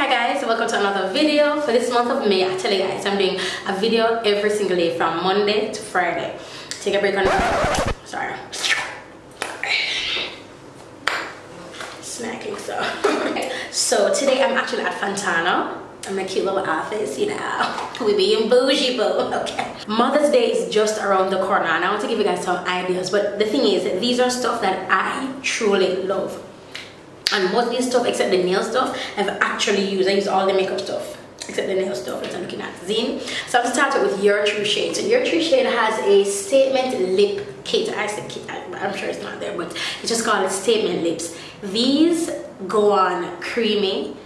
Hi guys, welcome to another video. For this month of May, I tell you guys, I'm doing a video every single day from Monday to Friday. Take a break on sorry. Snacking so today I'm actually at Fontana. I'm in a cute little office, you know. We being bougie boo, okay. Mother's Day is just around the corner and I want to give you guys some ideas, but the thing is, these are stuff that I truly love. And most of these stuff, except the nail stuff, I've actually used. I use all the makeup stuff, except the nail stuff that I'm looking at. Zine. So I've started with Your True Shade. So Your True Shade has a statement lip kit. I said kit, I'm sure it's not there, but it's just called Statement Lips. These go on creamy,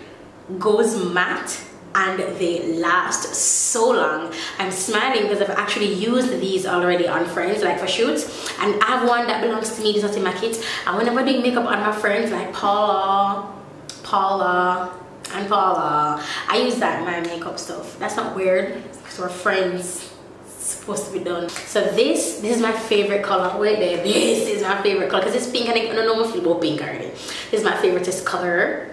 goes matte, and they last so long. I'm smiling because I've actually used these already on friends, like for shoots, and I have one that belongs to me. This is not in my kit, and whenever I do makeup on my friends like Paula, I use that in my makeup stuff. That's not weird because we're friends. It's supposed to be done. So this is my favorite color. Wait there, this is my favorite color because it's pink and I don't know if it's pink already. This is my favoriteest color.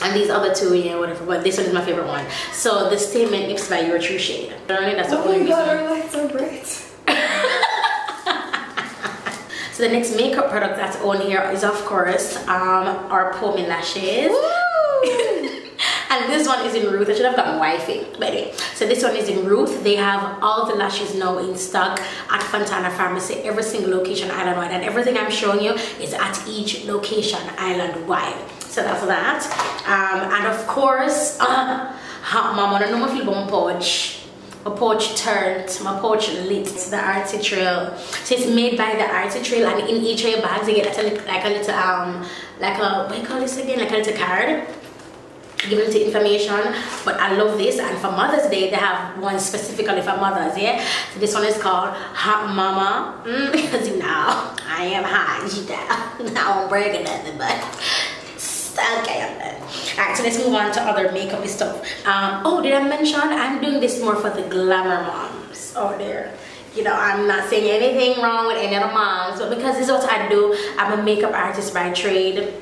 And these other two, yeah, whatever, but this one is my favorite one. So the Statement Lips by Your True Shade. That's oh my god, our lights are bright. So the next makeup product that's on here is, of course, our Pommy lashes. And this one is in Ruth. I should have gotten wifey, but anyway. So this one is in Ruth. They have all the lashes now in stock at Fontana Pharmacy, every single location island-wide, and everything I'm showing you is at each location island-wide. So that's that. And of course, mama, I don't know if you want pouch. My pouch turned, my pouch lit. It's the Arty Trail. So it's made by the Arty Trail, and in each of your bags you get like a little what do you call this again? Like a little card. Giving little information. But I love this, and for Mother's Day they have one specifically for mothers, yeah. So this one is called Hot Mama. Because you know I am hot, you know. Now I'm bragging at the butt. Okay, I'm done. Alright, so let's move on to other makeup stuff. Oh, did I mention I'm doing this more for the glamour moms out there? You know, I'm not saying anything wrong with any other moms, but because this is what I do. I'm a makeup artist by trade.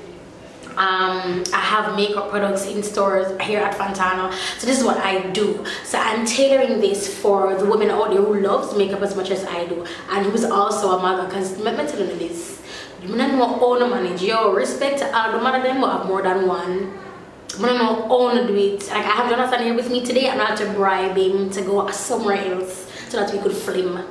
I have makeup products in stores here at Fontana, so this is what I do. So I'm tailoring this for the women out there who loves makeup as much as I do, and who's also a mother. Because let me tell you this. You don't know how to manage your respect to all the mother them who have more than one. I don't know how to do it. Like I have Jonathan here with me today. I'm not to bribe him to go somewhere else so that we could film.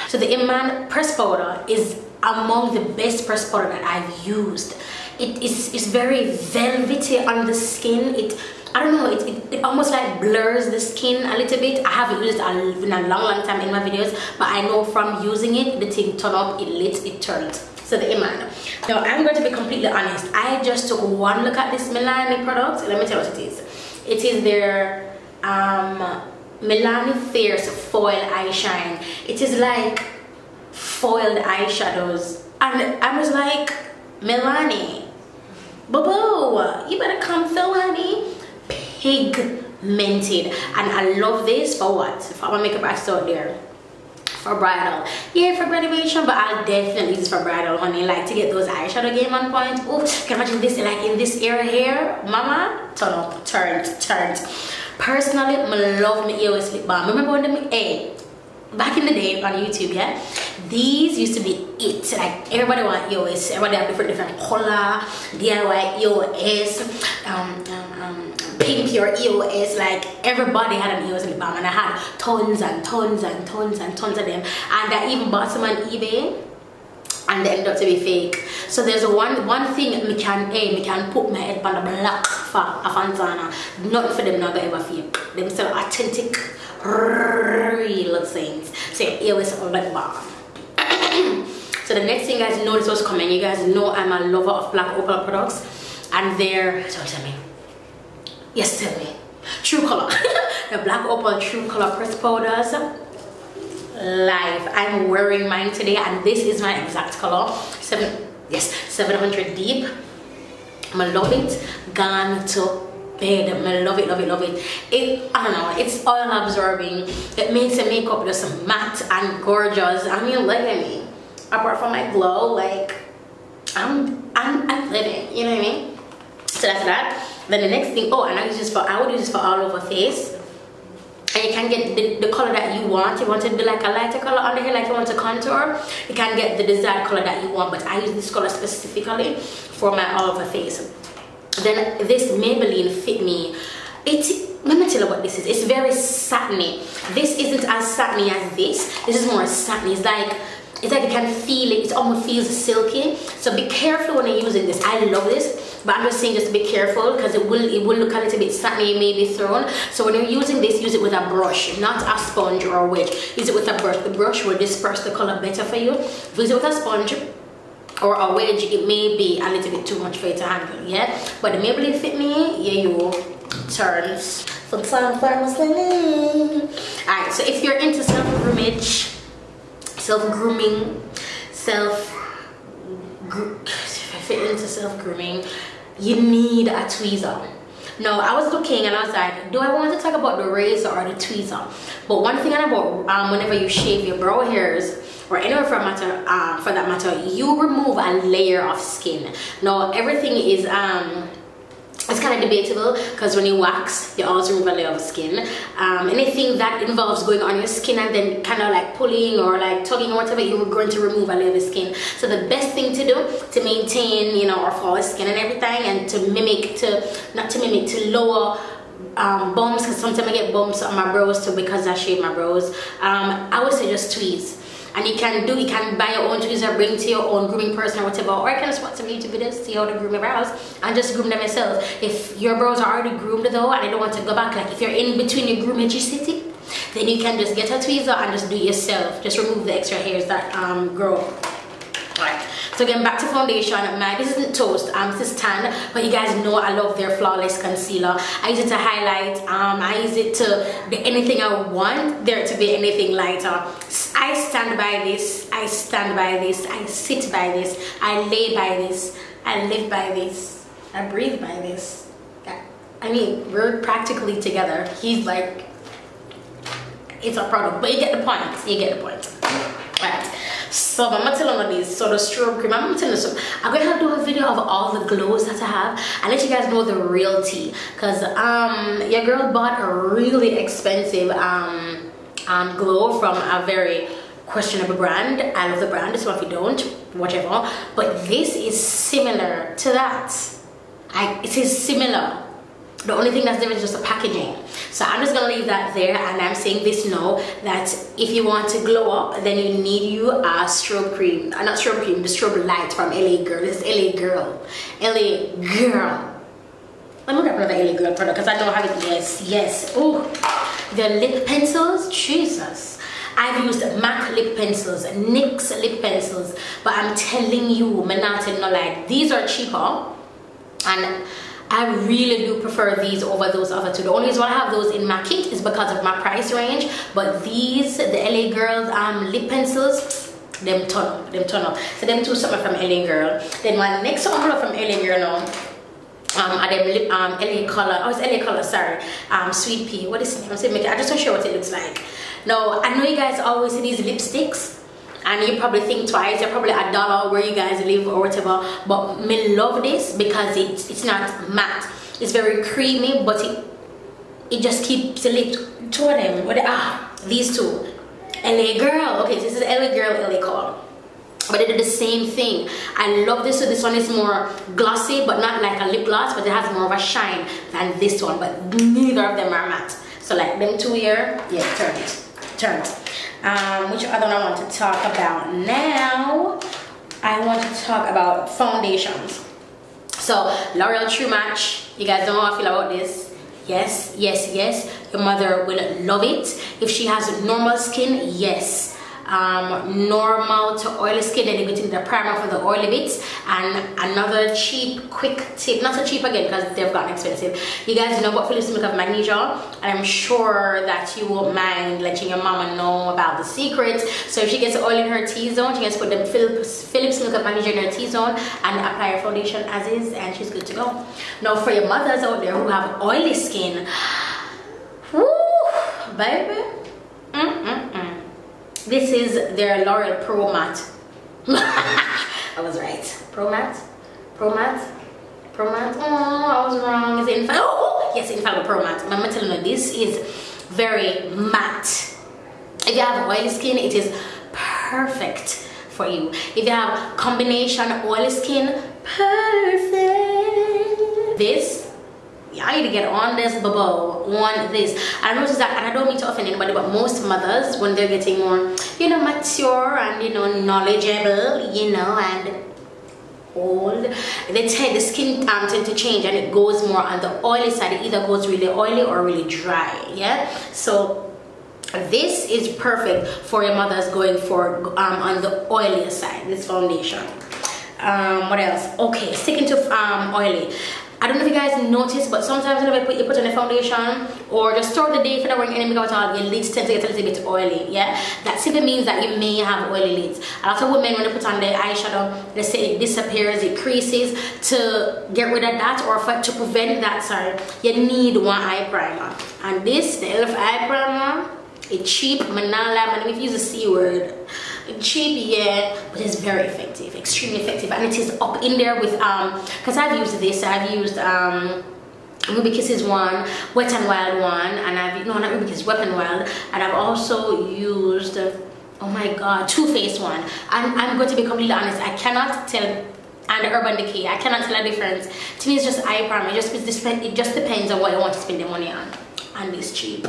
So the Iman press powder is among the best press powder that I've used. It's very velvety on the skin. I don't know, it almost like blurs the skin a little bit. I haven't used it in a long time in my videos, but I know from using it, the thing turned up, it lit, it turned. So the Iman. Now I'm going to be completely honest. I just took one look at this Milani product. Let me tell you what it is. It is their Milani Fierce Foil Eye Shine. It is like foiled eyeshadows. And I was like, Milani, boo-boo, you better come through, honey. Pigmented, and I love this for what? For my makeup artist out there, for bridal, yeah, for graduation, but I'll definitely use this for bridal, honey. Like to get those eyeshadow game on point. Oh, can you imagine this like in this area here, mama? Turn up, turned. Personally, I love my EOS lip balm. Remember when them back in the day on YouTube, yeah, these used to be it. Like everybody want EOS, everybody have different color, DIY EOS, pink your EOS. Like everybody had an EOS lip balm, and I had tons and tons of them, and I even bought some on eBay and they ended up to be fake. So there's one thing me can put my head on the black for a Fontana. Nothing for them not gonna ever fake. Them still authentic, real things. So EOS lip balm. So the next thing you guys notice what's coming. You guys know I'm a lover of Black Opal products, and they're, don't tell me. Yes, tell me. True Color. The Black Opal True Color press powders. Live. I'm wearing mine today, and this is my exact color. 700 deep. I love it. Gone to bed. I love it. I don't know, it's oil absorbing. It makes the makeup just matte and gorgeous. I mean, look at me. Apart from my glow, like I'm living, you know what I mean? So that's that. Then the next thing, oh, and I would use this for all over face. And you can get the color that you want. You want it to be like a lighter color under here, like you want to contour. You can get the desired color that you want, but I use this color specifically for my all over face. Then this Maybelline Fit Me. Let me tell you what this is. It's very satiny. This isn't as satiny as this. This is more satiny. It's like you can feel it. It almost feels silky. So be careful when you're using this. I love this, but I'm just saying just be careful because it will look a little bit satiny, maybe thrown. So when you're using this, use it with a brush, not a sponge or a wedge. Use it with a brush. The brush will disperse the color better for you. If you use it with a sponge or a wedge, it may be a little bit too much for you to handle. Yeah, but the Maybelline Fit Me, yeah, you turns for some farmers. Alright, so if you're into self-grooming, you need a tweezer. Now I was looking and I was like, do I want to talk about the razor or the tweezer? But one thing about whenever you shave your brow hairs or anywhere for that matter, you remove a layer of skin. Now everything is it's kind of debatable because when you wax, you also remove a layer of skin. Anything that involves going on your skin and then kind of like pulling or like tugging or whatever, you're going to remove a layer of skin. So the best thing to do to maintain, you know, our flawless skin and everything, and to lower bumps, because sometimes I get bumps on my brows too because I shave my brows. I would say just tweeze. And you can buy your own tweezer, bring to your own grooming person or whatever, or you can just watch some YouTube videos, see how to groom your brows and just groom them yourself. If your brows are already groomed though and I don't want to go back, like if you're in between your groomagicity, then you can just get a tweezer and just do it yourself. Just remove the extra hairs that grow. Alright, so again, back to foundation. This isn't Toast, this is Tan, but you guys know I love their Flawless Concealer. I use it to highlight, I use it to be anything I want there to be anything lighter. I stand by this, I stand by this, I sit by this, I lay by this, I live by this, I breathe by this. I mean, we're practically together. He's like, it's a product, but you get the point, you get the point. Alright. So I'm gonna tell you these. So the strobe cream, I'm telling you something. I'm gonna do a video of all the glows that I have and let you guys know the real tea. Cause your girl bought a really expensive glow from a very questionable brand. I love the brand, so if you don't, whatever. But this is similar to that. It is similar. The only thing that's different is just the packaging. So I'm just gonna leave that there, and I'm saying this now, that if you want to glow up, then you need you a strobe cream, not strobe cream, the strobe light from LA Girl. This is LA Girl. LA Girl. Let me grab another LA Girl product because I don't have it. Yes. Oh, the lip pencils, Jesus. I've used MAC lip pencils, NYX lip pencils, but I'm telling you, no lie, these are cheaper, and I really do prefer these over those other two. The only reason why I have those in my kit is because of my price range, but these, the LA Girl lip pencils, them ton up. So them two something from LA Girl. Then my next one from LA Girl now, are them lip, LA Color, oh it's LA Color, sorry, Sweet Pea, what is the name? I just want to show what it looks like. Now, I know you guys always see these lipsticks, and you probably think twice, you're probably $1 where you guys live or whatever, but me love this because it's not matte. It's very creamy, but it just keeps the lip. Two of them, these two. LA Girl, okay, so this is LA Girl, LA Color. But they do the same thing. I love this. So this one is more glossy, but not like a lip gloss, but it has more of a shine than this one, but neither of them are matte. So like them two here, yeah, turn it. Which other one I want to talk about now? I want to talk about foundations. So L'Oreal True Match, you guys know how I feel about this. Yes, your mother will love it. If she has normal skin, yes, normal to oily skin, then you get into the primer for the oily bits. And another cheap quick tip, not so cheap again because they've gotten expensive, you guys know about Philips Milk of Magnesia. I'm sure that you won't mind letting your mama know about the secrets. So if she gets oil in her T-zone, she can just put them Philips Milk of Magnesia in her T-zone and apply her foundation as is, and she's good to go. Now for your mothers out there who have oily skin, woo, baby, this is their L'Oreal Pro Matte. I was right. Pro Matte. Pro Matte. Oh, I was wrong. Is it Infallible? Oh, yes, Infallible Pro Matte. I'm telling you, this is very matte. If you have oily skin, it is perfect for you. If you have combination oily skin, perfect. This, I need to get on this bubble, on this. I noticed that, and I don't mean to offend anybody, but most mothers, when they're getting more, you know, mature and, you know, knowledgeable, you know, and old, they tend, the skin tend to change, and it goes more on the oily side. It either goes really oily or really dry. Yeah, so this is perfect for your mothers going for on the oilier side, this foundation. What else? Okay, sticking to oily. I don't know if you guys notice, but sometimes whenever you put on a foundation or just throughout the day, if you're not wearing any makeup at all, your lids tend to get a little bit oily. Yeah, that simply means that you may have oily lids. A lot of women, when they put on their eyeshadow, they say it disappears, it creases. To get rid of that, or to prevent that, sorry, you need one eye primer. And this, the e.l.f. eye primer, it's cheap, manala, if you use the C word. Cheap, yeah, but it's very effective, extremely effective, and it is up in there with because I've used this. I've used Ruby Kisses one, Wet n Wild one, and I've not Ruby Kisses, Wet n Wild, and I've also used oh my god, Too Faced one. And I'm going to be completely honest, I cannot tell. And the Urban Decay, I cannot tell a difference. To me, it's just eye primer. It just depends on what you want to spend the money on, and it's cheap.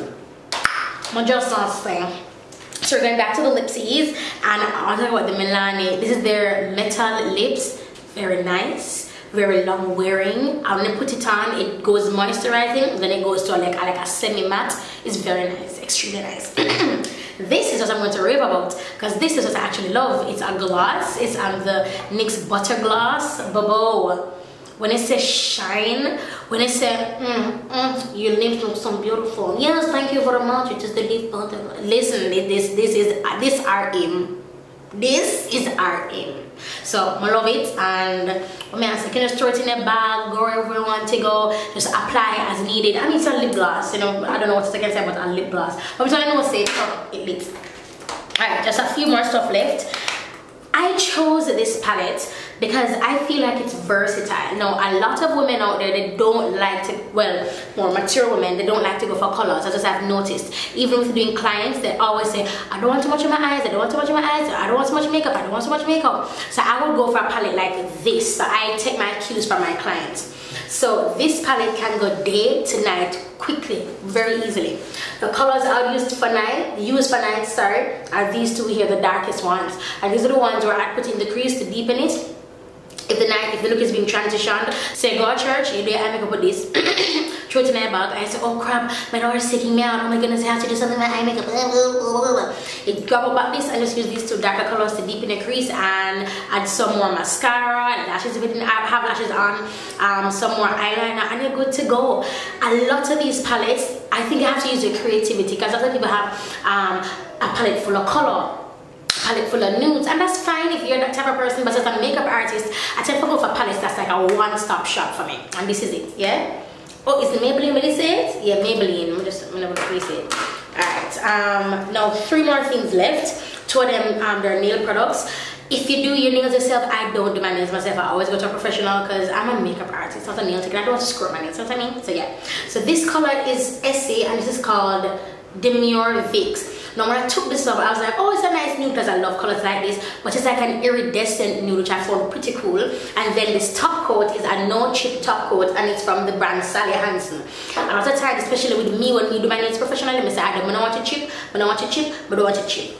I'm just not saying. So we're going back to the lipsies, and I'll talk about the Milani. This is their metal lips. Very nice, very long wearing. I'm gonna put it on. It goes moisturizing, then it goes to like a semi matte. It's very nice, extremely nice. This is what I'm going to rave about, because this is what I actually love. It's a gloss. It's the NYX Butter Gloss Bobo. When it says shine, when it says your lips look so beautiful. Yes, thank you very much. It is the lip butter. Listen, this is our aim. This is our aim. So I love it, and I mean, I can just throw it in a bag, go wherever you want to go, just apply as needed. I mean, it's a lip gloss, you know. I don't know what I can say about a lip gloss, but I'm trying to say it lips. Alright, just a few more stuff left. I chose this palette because I feel like it's versatile. Now, a lot of women out there, they don't like to, well, more mature women, they don't like to go for colors. I just have noticed. Even with doing clients, they always say, I don't want too much in my eyes, I don't want too much in my eyes, I don't want so much makeup, I don't want so much makeup. So I would go for a palette like this. So I take my cues from my clients. So this palette can go day to night quickly, very easily. The colors I'll use for night, are these two here, the darkest ones. And these are the ones where I put in the crease to deepen it. If the look is being transitioned, say go to church, you do your eye makeup with this, throw it in my bag, and I say, oh crap, my daughter's taking me out, oh my goodness, I have to do something with my eye makeup. You grab about this and just use these two darker colors to deepen the crease, and add some more mascara and lashes if you didn't have lashes on, some more eyeliner, and you're good to go. A lot of these palettes, I think you have to use your creativity, because a lot of people have a palette full of color, palette full of nudes, and that's fine if you're that type of person. But as a makeup artist, I tend to go for palettes that's like a one-stop shop for me, and this is it. Yeah. Oh, is the Maybelline really say it? Yeah, Maybelline. I'm gonna place it. Alright, now 3 more things left. 2 of them they're nail products. If you do your nails yourself, I don't do my nails myself. I always go to a professional because I'm a makeup artist, not a nail taker. I don't want to screw up my nails, you know what I mean? So yeah. So this color is Essie, and this is called Demure Vix. Now when I took this up, I was like, oh, it's a nice nude because I love colors like this, but it's like an iridescent nude, which I found pretty cool. And then this top coat is a no chip top coat, and it's from the brand Sally Hansen. And a lot of times, especially with me, when we do my nails professionally, I say, I don't want to chip, but I don't want to chip, but I don't want to chip.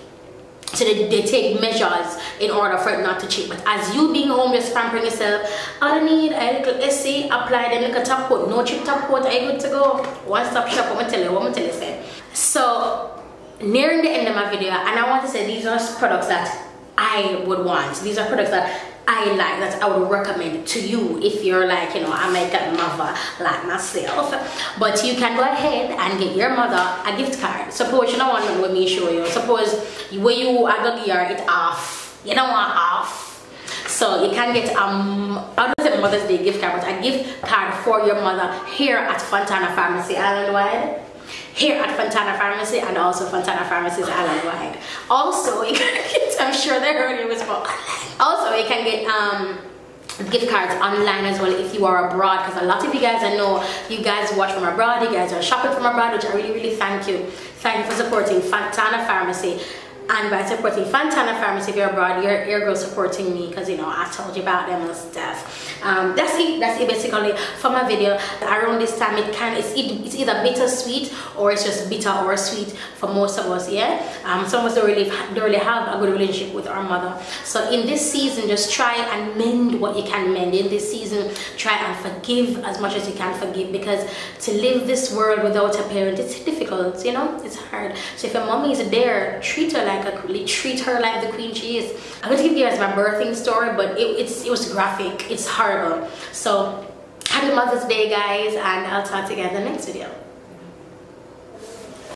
So they take measures in order for it not to chip. But as you being home, just pampering yourself, all I need a little essay, apply them like a top coat, no chip top coat, are you good to go? One stop shop, what I'm telling you, say. So nearing the end of my video, and I want to say these are products that I would want. These are products that I like, that I would recommend to you if you're like, you know, a makeup mother like myself. But you can go ahead and get your mother a gift card. Suppose you don't want to let me show you. Suppose when you are going to get it off, you don't want off. So you can get I don't say Mother's Day gift card, but a gift card for your mother here at Fontana Pharmacy Island-wide. Here at Fontana Pharmacy, and also Fontana Pharmacy's Island-wide. Also, you can get, I'm sure they heard it was for. Also, you can get gift cards online as well if you are abroad, because a lot of you guys, I know you guys watch from abroad, you guys are shopping from abroad, which I really thank you for supporting Fontana Pharmacy. And by supporting Fontana Pharmacy, if you're abroad, your girl supporting me, because you know I told you about them and stuff. That's it basically for my video. Around this time, it's either bittersweet or it's just bitter or sweet for most of us. Yeah, some of us don't really have a good relationship with our mother. So in this season, just try and mend what you can mend. In this season, try and forgive as much as you can forgive, because to live this world without a parent, it's difficult. You know, it's hard. So if your mommy is there, treat her like the queen she is. I'm going to give you guys my birthing story, but it was graphic. It's horrible. So happy Mother's Day, guys, and I'll talk to you guys in the next video.